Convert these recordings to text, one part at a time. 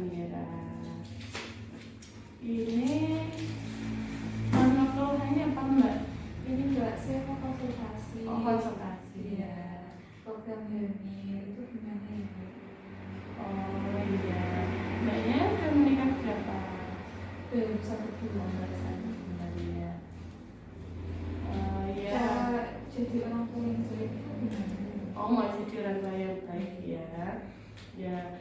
Mira. Ini warna keluhannya apa Mbak? Ini Mbak, saya mau konsultasi. Oh, konsultasi. Iya. Program hamil itu gimana ya Bu? Oh iya. Mbaknya udah menikah berapa? Baru 1 bulan. Baru 1 bulan ya. Ya. Cara jadi orang tua yang baik itu gimana? Oh, mau jadi orang tua yang baik ya. Ya,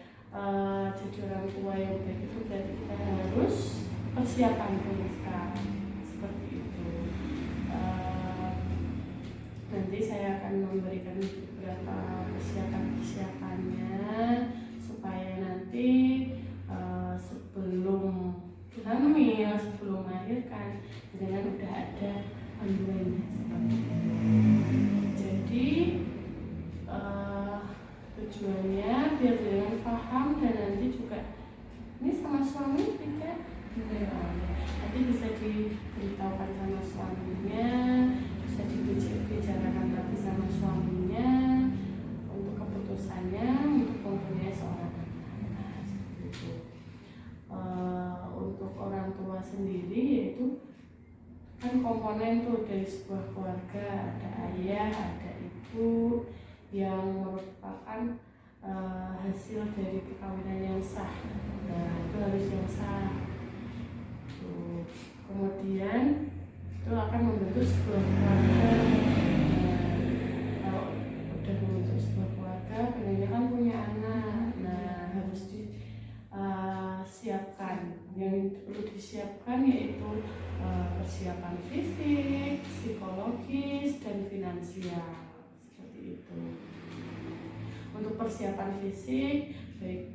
jadi orang tua yang baik itu berarti kita harus persiapan dulu sekarang seperti itu. Nanti saya akan memberikan beberapa persiapannya supaya nanti sebelum hamil, sebelum melahirkan, dengan udah ada panduannya seperti itu. Jadi tujuannya biar dengan paham dan nanti juga ini sama suami juga nanti bisa diberitahukan sama suaminya, bisa dibicarakan lagi sama suaminya untuk keputusannya untuk mempunyai seorang anak seperti itu. Untuk orang tua sendiri yaitu kan komponen tuh dari sebuah keluarga, ada ayah, ada ibu yang merupakan hasil dari perkawinan yang sah. Nah, itu harus yang sah. Tuh. Kemudian itu akan membentuk sebuah keluarga. Kalau udah membentuk sebuah keluarga, pengennya kan punya anak. Nah, harus disiapkan. Yang perlu disiapkan yaitu persiapan fisik, psikologis, dan finansial seperti itu. Untuk persiapan fisik baik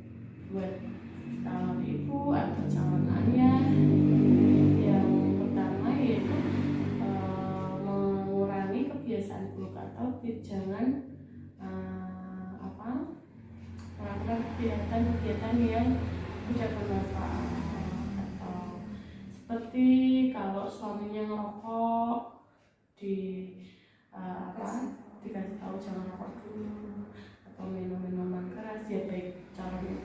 buat calon ibu atau calon ayah, yang pertama yaitu mengurangi kebiasaan buruk atau jangan melakukan kegiatan yang tidak bermanfaat. Seperti kalau suaminya ngerokok dikasih tahu jangan rokok dulu, atau minum minuman keras, ya baik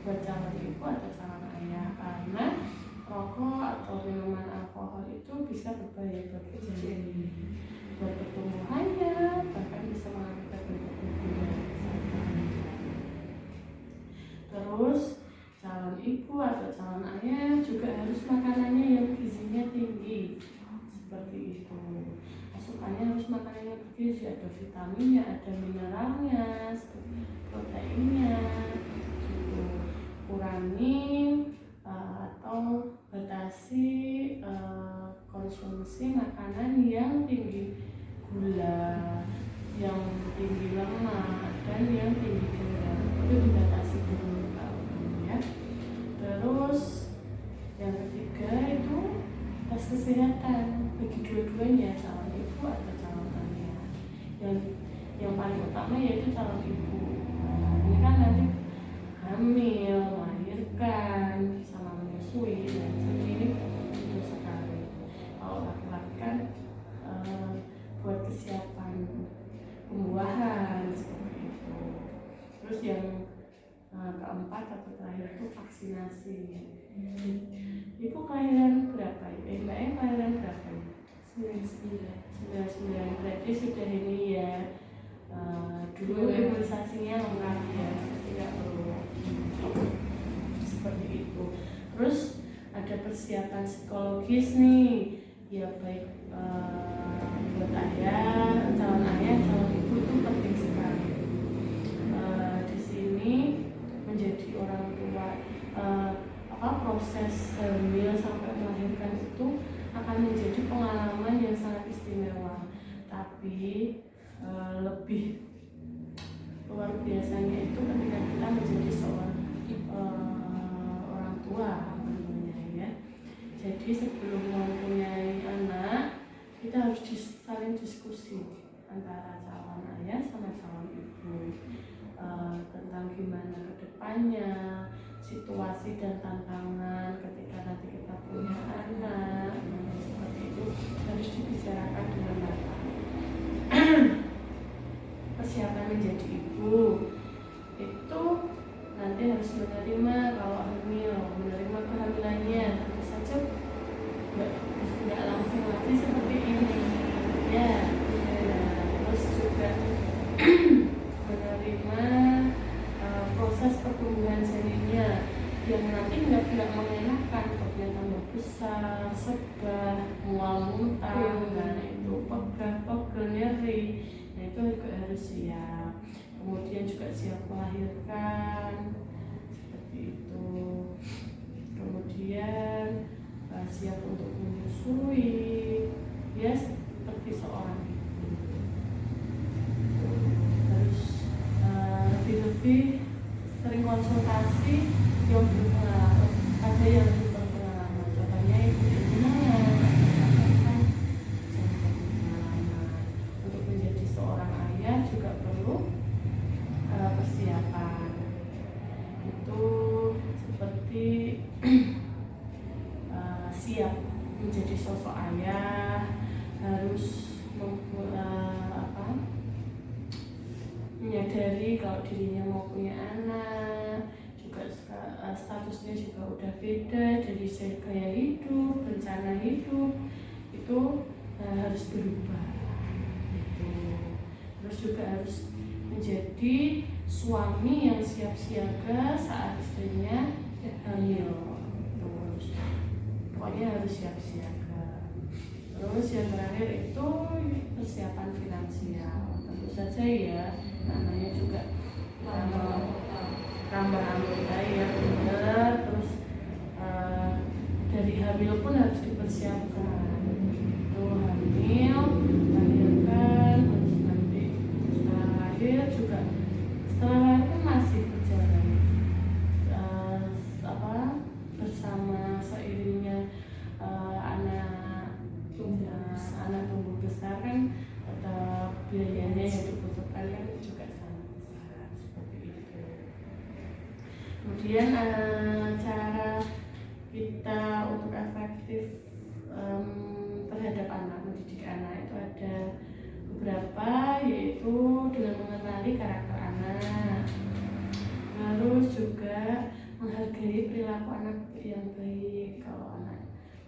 buat calon ibu atau calon ayah, karena rokok atau minuman alkohol itu bisa berbahaya buat janin, buat pertumbuhannya, bahkan bisa mengakibatkan keguguran. Terus calon ibu atau calon ayah juga harus makanannya yang gizinya tinggi seperti itu. Asupannya harus makanannya bergizi, ada vitaminnya, ada mineralnya, proteinnya gitu. Kurangi atau batasi konsumsi makanan yang tinggi gula, yang tinggi lemak, dan yang tinggi garam. Itu dibatasi dulu ya. Terus yang ketiga itu tes kesehatan bagi dua-duanya, calon ibu atau calon ayah. Yang paling utama yaitu calon ibu. Ini kan nanti hamil, melahirkan, sama menyusui, dan ini itu sekali. Kalau laki-laki kan buat kesiapan pembuahan seperti itu. Terus yang keempat atau terakhir itu vaksinasi. Ibu kelahiran berapa? Mbaknya kelahiran berapa? 99. Berarti sudah ini ya. Dulu imunisasinya lengkap ya, tidak perlu seperti itu. Terus ada persiapan psikologis nih, ya baik buat ayah, calon ibu itu penting sekali. Di sini menjadi orang tua, proses hamil sampai melahirkan itu akan menjadi pengalaman yang sangat istimewa, tapi lebih luar biasanya itu ketika kita menjadi seorang orang tua tentunya ya. Jadi sebelum mempunyai anak, kita harus saling diskusi antara calon ayah sama calon ibu tentang gimana kedepannya, situasi dan tantangan ketika nanti kita punya anak, seperti itu harus dibicarakan dengan matang. Persiapan menjadi ibu itu nanti harus menerima kalau hamil, nanti nggak mengenakan, perutnya tambah besar, sebah, mual muntah, nah itu pegel nyeri, nah itu juga harus siap. Kemudian juga siap melahirkan seperti itu. Kemudian siap untuk menyusui, ya seperti seorang ibu. Terus lebih sering konsultasi yang berpengalaman, ada yang lebih berpengalaman. Contohnya ibu gimana? Misalkan berpengalaman untuk menjadi seorang ayah juga perlu persiapan. Itu seperti siap menjadi sosok ayah, harus menyadari kalau dirinya mau punya anak, juga statusnya juga udah beda dari gaya hidup, rencana hidup itu harus berubah gitu. Terus juga harus menjadi suami yang siap siaga saat istrinya hamil. Terus pokoknya harus siap siaga. Terus yang terakhir itu persiapan finansial. Tentu saja ya, namanya juga tambah anggota ya benar. Terus dari hamil pun harus dipersiapkan. Itu hamil, melahirkan, terus nanti setelah lahir juga, setelah lahir pun masih berjalan bersama seiringnya anak tumbuh besar kan, atau biayanya yang dibutuhkan kan juga sangat besar seperti itu. Kemudian cara kita untuk efektif terhadap anak, mendidik anak itu ada beberapa, yaitu dengan mengenali karakter anak, terus juga menghargai perilaku anak yang baik. Kalau anak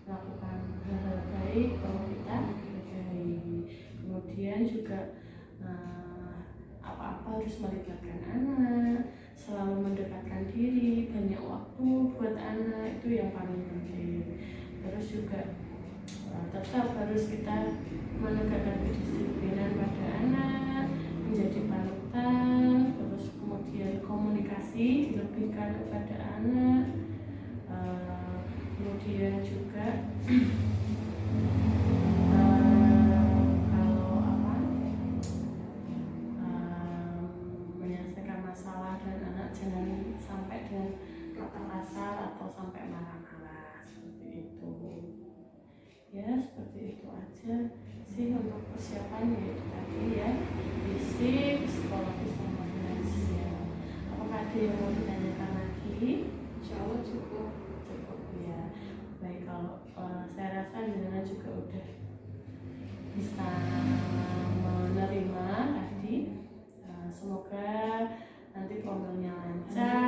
melakukan hal-hal baik perlu kita hargai. Kemudian juga apa-apa harus melibatkan anak, selalu mendekatkan diri, banyak waktu buat anak, itu yang paling penting. Terus juga tetap harus kita menegakkan kedisiplinan pada anak, menjadi panutan. Terus kemudian komunikasi dilebihkan kepada anak. Kemudian juga menyelesaikan masalah dan anak jangan sampai dengan kata kasar atau sampai marah-marah seperti itu. Ya seperti itu aja sih untuk persiapan, yaitu tadi ya, fisik, psikologis, sama finansial. Apakah ada yang mau ditanyakan lagi? Insya Allah cukup Ya. Baik, kalau saya rasa Nina juga udah bisa menerima tadi. Semoga nanti promilnya lancar.